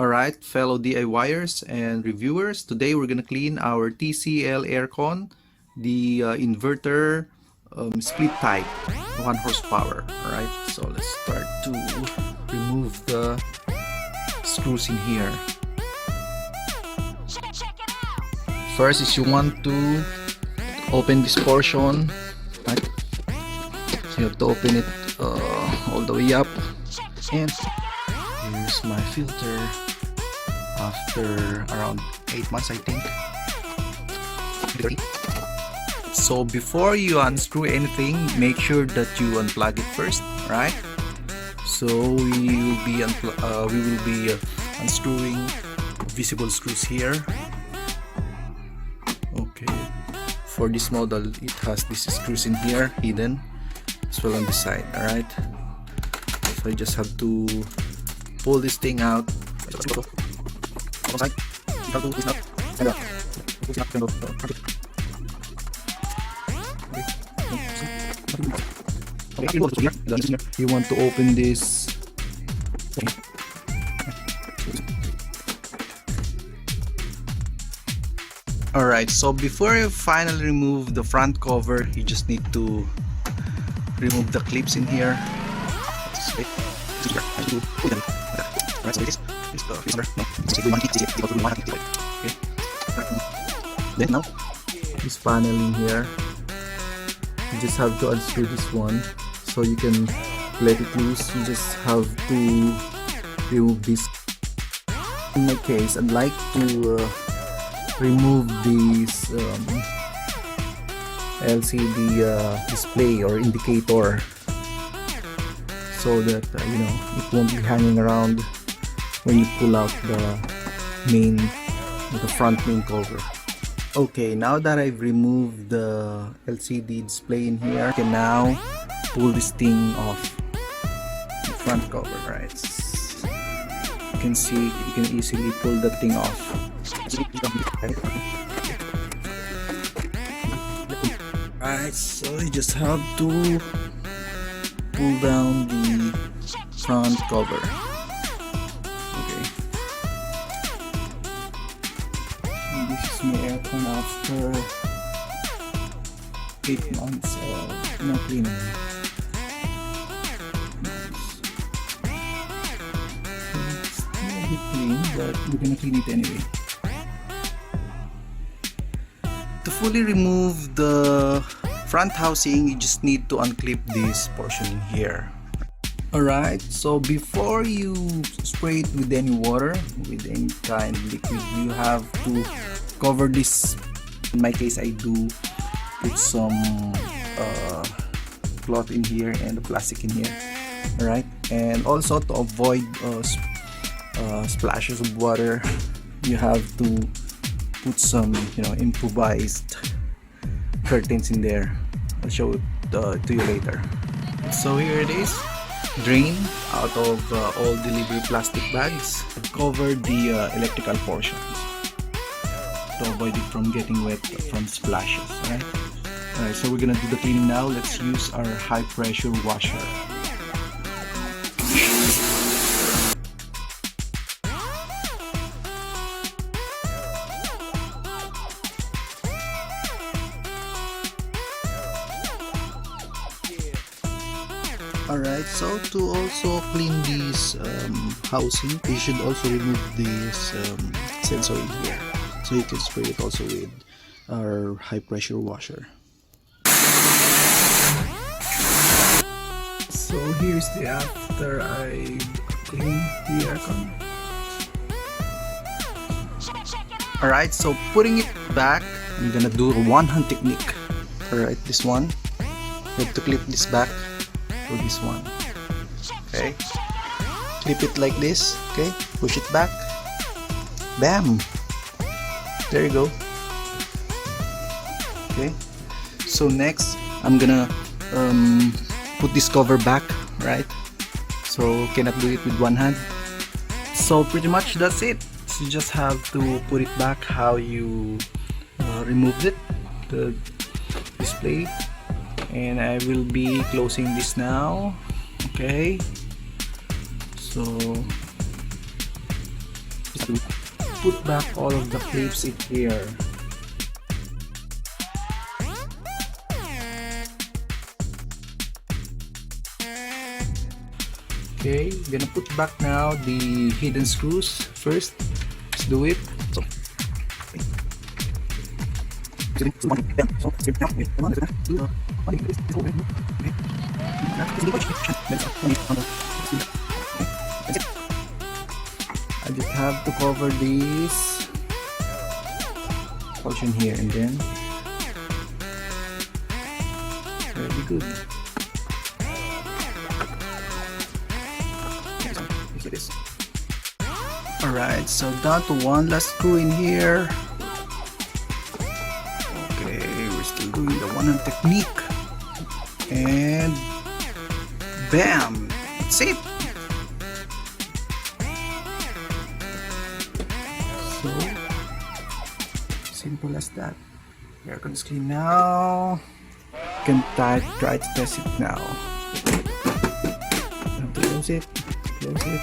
Alright, fellow DIYers and reviewers, today we're gonna clean our TCL Aircon, the inverter split type, 1 horsepower. Alright, so let's start to remove the screws in here. First is you want to open this portion, right? So you have to open it all the way up, and here's my filter after around 8 months, I think. So before you unscrew anything, make sure that you unplug it first, right? So we will be unscrewing visible screws here. Okay, for this model it has these screws in here hidden as well on the side. All right, so I just have to pull this thing out. You want to open this. Alright, so before you finally remove the front cover, you just need to remove the clips in here. Then now, this panel in here, you just have to unscrew this one so you can let it loose. You just have to remove this. In my case, I'd like to remove this LCD display or indicator, so that it won't be hanging around when you pull out the front main cover. Okay, now that I've removed the LCD display in here, I can now pull this thing off the front cover. Right, you can see you can easily pull that thing off. Alright, so you just have to pull down the front cover. Okay, and this is my aircon after 8 months of no cleaning. It's still a bit clean, but we're gonna clean it anyway. To fully remove the front housing, you just need to unclip this portion in here. Alright, so before you spray it with any water, with any kind of liquid, you have to cover this. In my case, I do put some cloth in here and the plastic in here. Alright, and also to avoid splashes of water, you have to put some improvised curtains in there. I'll show it to you later. So here it is, drain out of all delivery plastic bags. Cover the electrical portions to avoid it from getting wet from splashes. Alright, so we're gonna do the cleaning now. Let's use our high pressure washer. Alright, so to also clean this housing, you should also remove this sensor in here, so you can spray it also with our high pressure washer. So here's the after I clean the aircon. Alright, so putting it back, I'm gonna do a one-hand technique. Alright, this one, you have to clip this back for this one. Okay, clip it like this. Okay, push it back, bam, there you go. Okay, so next I'm gonna put this cover back, right? So cannot do it with one hand. So pretty much that's it. So you just have to put it back how you removed it, the display. And I will be closing this now. Okay, so put back all of the clips in here. Okay, gonna put back now the hidden screws first. Let's do it. I just have to cover this portion here and then very good. Alright, so down to one last screw in here. Okay, we're still doing the one hand technique. And bam! That's it! So simple as that. The aircon is clean now. You can try to test it now. Close it, close it.